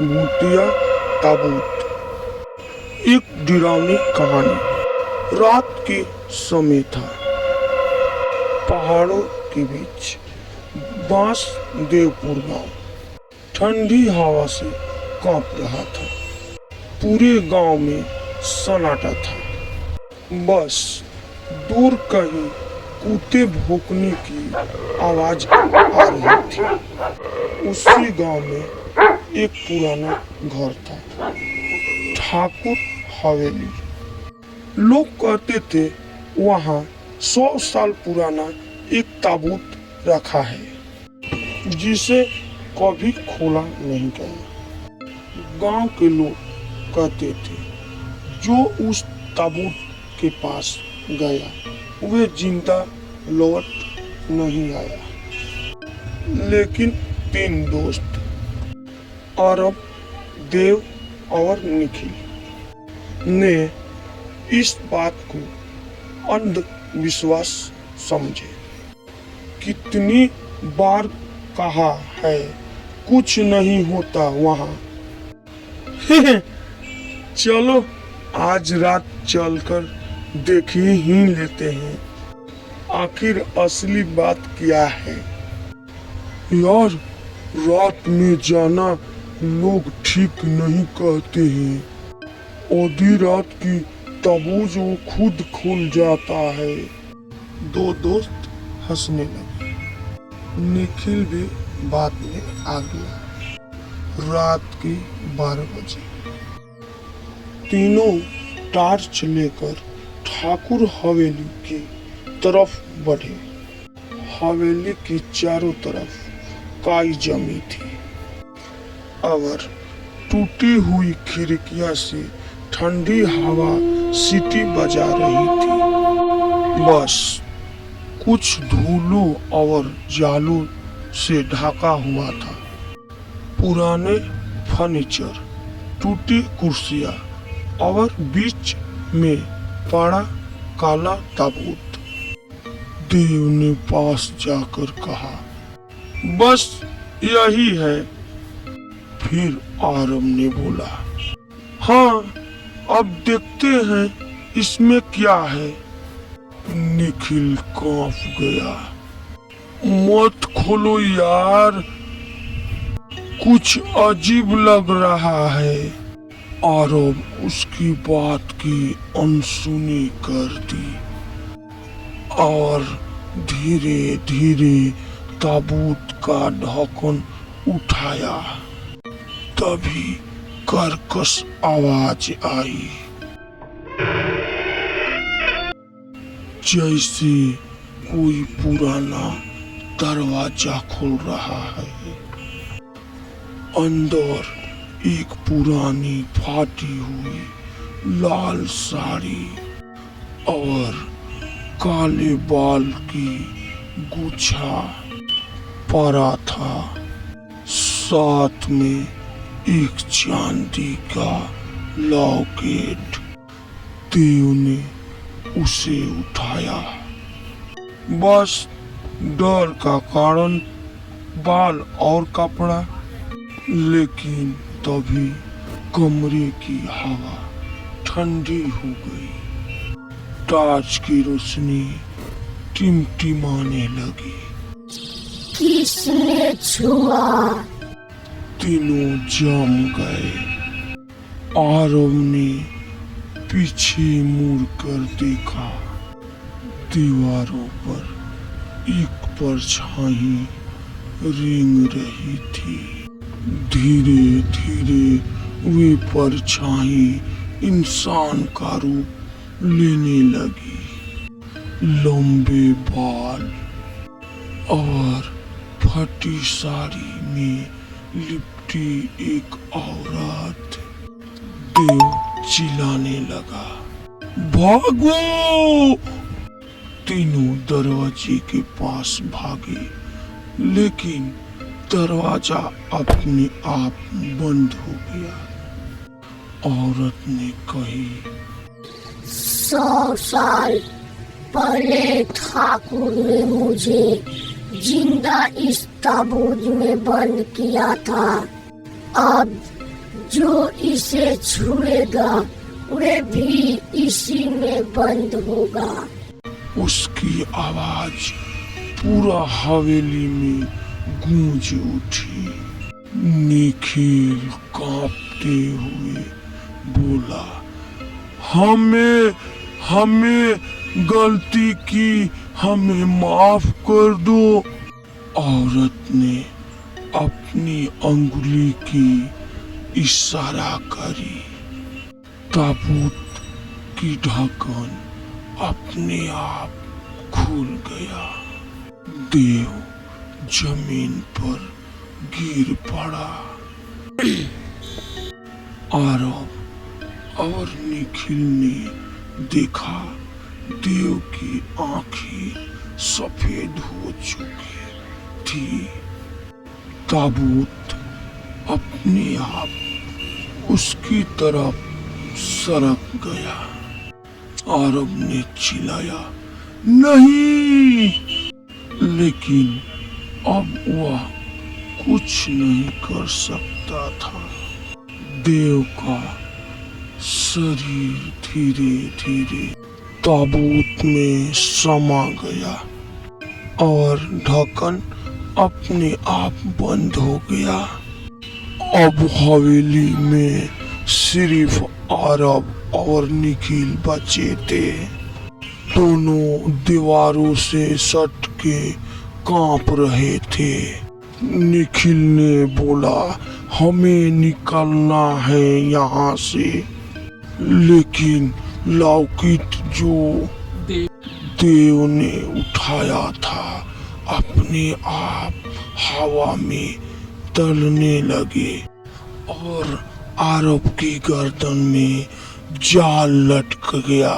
भूतिया ताबूत। एक डरावनी कहानी। रात के समय था। पहाड़ों के बीच बांसदेवपुर गांव ठंडी हवा से कांप रहा था। पूरे गांव में सन्नाटा था। बस दूर कहीं कुत्ते भौंकने की आवाज आ रही थी। उसी गांव में एक पुराना घर था, ठाकुर हवेली। लोग कहते थे वहाँ 100 साल पुराना एक ताबूत रखा है, जिसे कभी खोला नहीं गया। गांव के लोग कहते थे जो उस ताबूत के पास गया वे जिंदा लौट नहीं आया। लेकिन 3 दोस्त, अरब, देव और निखिल, ने इस बात को अंधविश्वास समझे। कितनी बार कहा है कुछ नहीं होता वहाँ। चलो आज रात चलकर देख ही लेते हैं आखिर असली बात क्या है। यार, रात में जाना लोग ठीक नहीं कहते हैं। आधी रात की ताबूत वो खुद खुल जाता है। 2 दोस्त हंसने लगे। निखिल भी बात में आ गया। रात के 12 बजे तीनों टार्च लेकर ठाकुर हवेली की तरफ बढ़े। हवेली की चारों तरफ काई जमी थी और टूटी हुई खिड़कियां से ठंडी हवा सीटी बजा रही थी। बस कुछ धूलों और जालों से ढका हुआ था। पुराने फर्नीचर, टूटी कुर्सियां और बीच में पड़ा काला ताबूत। देव ने पास जाकर कहा, बस यही है। फिर आरब ने बोला, हाँ, अब देखते हैं इसमें क्या है। निखिल कांप गया। मत खोलो यार, कुछ अजीब लग रहा है। आरब उसकी बात की अनसुनी कर दी और धीरे धीरे ताबूत का ढक्कन उठाया। तभी कर्कश आवाज आई, जैसे कोई पुराना दरवाजा खोल रहा है। अंदर एक पुरानी फाटी हुई लाल साड़ी और काले बाल की गुच्छा पड़ा था। साथ में एक चांदी का लॉकेट। देव ने उसे उठाया। बस डर का कारण बाल और कपड़ा। लेकिन तभी कमरे की हवा ठंडी हो गई। टॉर्च की रोशनी टिमटिमाने लगी। किसने छुआ? तीनों जम गए। आरव ने पीछे मुड़कर देखा। दीवारों पर एक परछाई रेंग रही थी। धीरे धीरे वे परछाई इंसान का रूप लेने लगी। लंबे बाल और फटी साड़ी में लिपटी एक औरत। देव चिल्लाने लगा, भागो! तीनों दरवाजे के पास भागे, लेकिन दरवाजा अपने आप बंद हो गया। औरत ने कही, 100 साल पहले ठाकुर ने मुझे जिंदा इस ताबूत में बंद किया था। अब जो इसे छुएगा वह भी इसी में बंद होगा। उसकी आवाज पूरा हवेली में गूंज उठी। निखिल कांपते हुए बोला, हमें गलती की, हमें माफ कर दो। औरत ने अपनी अंगुली की इशारा करी। ताबूत की ढक्कन अपने आप खुल गया। देव जमीन पर गिर पड़ा। आरव और निखिल ने देखा देव की आंखें सफेद हो चुकी थी। ताबूत अपने आप उसकी तरफ सरक गया। आरव ने चिल्लाया, नहीं, लेकिन अब वह कुछ नहीं कर सकता था। देव का शरीर धीरे धीरे ताबूत में समा गया और ढक्कन अपने आप बंद हो गया। अब हवेली में सिर्फ आरव और निखिल बचे थे। दोनों दीवारों से सट के कांप रहे थे। निखिल ने बोला, हमें निकलना है यहाँ से, लेकिन लौकित जो देव ने उठाया था अपने आप हवा में तलने लगे और आरव की गर्दन में जाल लटक गया।